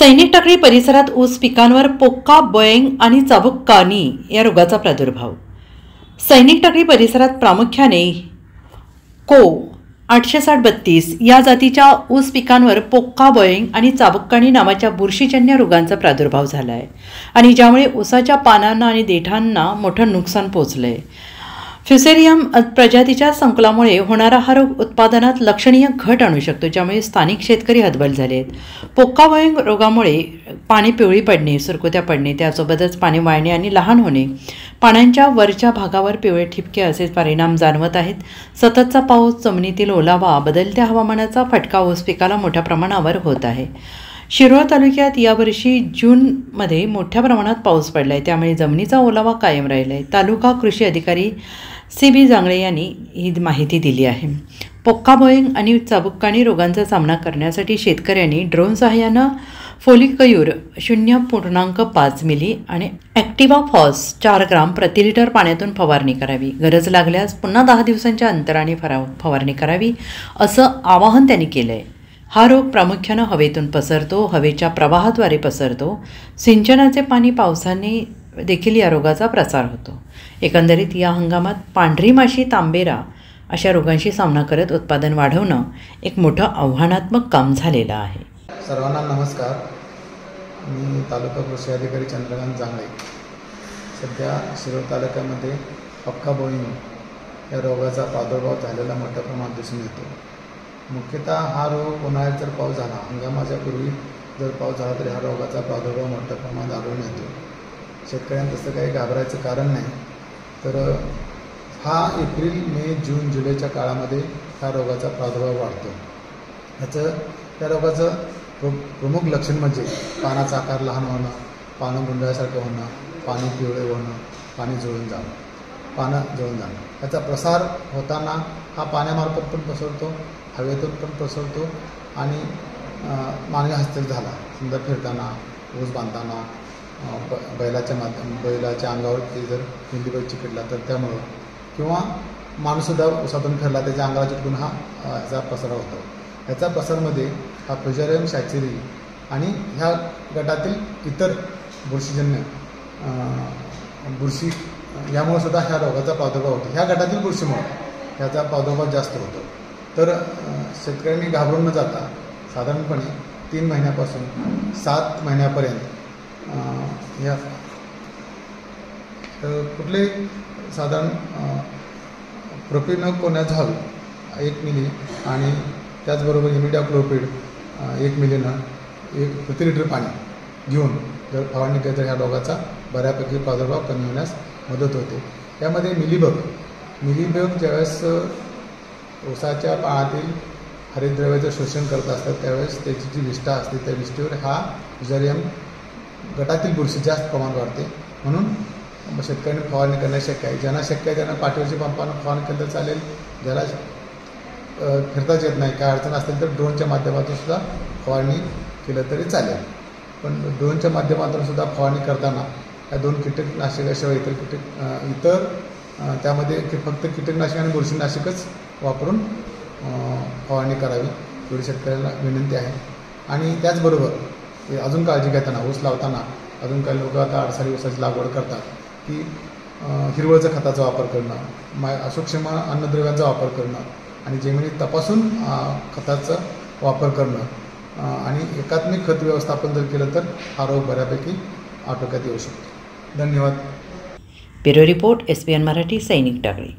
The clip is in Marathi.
सैनिक टाकळी परिसरात ऊस पिकांवर पोक्का बॉयंग आणि चाबुक्कानी या रोगाचा प्रादुर्भाव। सैनिक टाकळी परिसरात प्रामुख्याने को 860-32 या जातीच्या ऊस पिकांवर पोक्का बॉयंग आणि चाबुक्कानी नावाच्या बुरशीजन्य रोगांचा प्रादुर्भाव झाला आहे आणि ज्यामुळे ऊसाच्या पानांना आणि देठांना मोठं नुकसान पोहोचलं आहे। फ्युसेरियम प्रजातीच्या संकुलामुळे होणारा हा रोग उत्पादनात लक्षणीय घट आणू शकतो, ज्यामुळे स्थानिक शेतकरी हतबल झाले आहेत। पोक्का बॉयंग रोगामुळे पाने पिवळी पडणे, सुरकुत्या पडणे, त्यासोबतच पाने वाळणे आणि लहान होणे, पानांच्या वरच्या भागावर पिवळे ठिपके असे परिणाम जाणवत आहेत। सततचा पाऊस, जमिनीतील ओलावा, बदलत्या हवामानाचा फटका ऊस पिकाला मोठ्या प्रमाणावर होत आहे। शिरोळ तालुक्यात यावर्षी जूनमध्ये मोठ्या प्रमाणात पाऊस पडला आहे, त्यामुळे जमिनीचा ओलावा कायम राहिला आहे। तालुका कृषी अधिकारी CB जांगळे यांनी ही माहिती दिली आहे। पोक्का बॉयंग आणि चाबुक्कानी रोगांचा सामना करण्यासाठी शेतकऱ्यांनी ड्रोन सहाय्यानं फोलिकयुर 0.5 मिली आणि ॲक्टिवा फॉस 4 ग्राम प्रति लिटर पाण्यातून फवारणी करावी। गरज लागल्यास पुन्हा 10 दिवसांच्या अंतराने फवारणी करावी, असं आवाहन त्यांनी केलं आहे। हा रोग प्रामुख्यानं हवेतून पसरतो, हवेच्या प्रवाहाद्वारे पसरतो। सिंचनाचे पाणी पावसाने देखील या रोगाचा प्रसार होतो। एकंदरीत या हंगामात पांढरी माशी, तांबेरा अशा रोगांशी सामना करत उत्पादन वाढवणं एक मोठं आव्हानात्मक काम झालेलं आहे। सर्वांना नमस्कार, मी तालुका कृषी अधिकारी चंद्रकांत जांगळे। सध्या शिरोळ तालुक्यामध्ये पोक्का बॉयंग या रोगाचा प्रादुर्भाव झालेला मोठ्या प्रमाणात दिसून येतो। मुख्यतः हा रोग उन्हाळ्यात जर पाऊस झाला, हंगामाच्या पूर्वी जर पाऊस झाला तर ह्या रोगाचा प्रादुर्भाव मोठ्या प्रमाणात आढळून येतो। शेतकऱ्यांना तसं काही घाबरायचं कारण नाही। तर हा एप्रिल, मे, जून, जुलैच्या काळामध्ये ह्या रोगाचा प्रादुर्भाव वाढतो। त्या रोगाचं प्रमुख लक्षण म्हणजे पानाचा आकार लहान होणं, पानं गुंडाळ्यासारखं होणं, पाणी पिवळे होणं, पानं जळून जाणं। याचा प्रसार होताना हा पाण्यामार्फत पण पसरतो, हवेतून पण पसरतो आणि मानवी हस्तक्षेप झाला, समजा फिरताना, ऊस बांधताना, बैलाच्या अंगावर जर मिलीबग चिकटला तर त्यामुळं, किंवा माणूससुद्धा ऊसातून फिरला त्याच्या अंगाला चिटकून याचा प्रसार होतो। याचा प्रसारमध्ये हा फ्युसेरियम शॅचिरी आणि ह्या गटातील इतर बुरशीजन्य बुरशी यामुळे सुद्धा ह्या रोगाचा प्रादुर्भाव होतो। ह्या गटातील बुरशीमुळे ह्याचा प्रादुर्भाव जास्त होतो। तर शेतकऱ्यांनी घाबरून न जाता साधारणपणे 3 महिन्यापासून 7 महिन्यापर्यंत या कुठले साधारण प्रोपिनोकोनाझॉल 1 मिली आणि त्याचबरोबर इमिडाक्लोप्रिड 1 मिलीनं प्रति लिटर पाणी घेऊन जर फवारणी केली तर ह्या रोगाचा बऱ्यापैकी प्रादुर्भाव कमी होण्यास मदत होते। यामध्ये मिलीबग ज्यावेळेस ऊसाच्या पानातील हरितद्रव्याचं शोषण करत असतात त्यावेळेस त्याची जी विष्ठा असते त्या विष्ठेवर हा फ्युसेरियम गटातील बुरशी जास्त प्रमाणात वाढते, म्हणून शेतकऱ्यांनी फवारणी करणे शक्य आहे। ज्यांना शक्य आहे त्यांना पाठीवरची पंपानं फवारणी केलं तर चालेल, ज्याला फिरताच येत नाही, काय अडचण असेल तर ड्रोनच्या माध्यमातून सुद्धा फवारणी केलं तरी चालेल। पण ड्रोनच्या माध्यमातून सुद्धा फवारणी करताना या 2 कीटकनाशकाशिवाय इतर त्यामध्ये फक्त कीटकनाशक आणि बुरशीनाशकच वापरून फवारणी करावी एवढी शेतकऱ्याला विनंती आहे। आणि त्याचबरोबर अजून काळजी घेताना, ऊस लावताना अजून काही लोक आता अडसाळी ऊसाची लागवड करतात की हिरवळच्या खताचा वापर करणं, सूक्ष्म अन्नद्रव्यांचा वापर करणं आणि जमिनीत तपासून खताचा वापर करणं आणि एकात्मिक खत व्यवस्थापन जर केलं तर हा रोग बऱ्यापैकी आटोक्यात येऊ शकतो। धन्यवाद। ब्युरो रिपोर्ट, SBN मराठी, सैनिक टाकळी।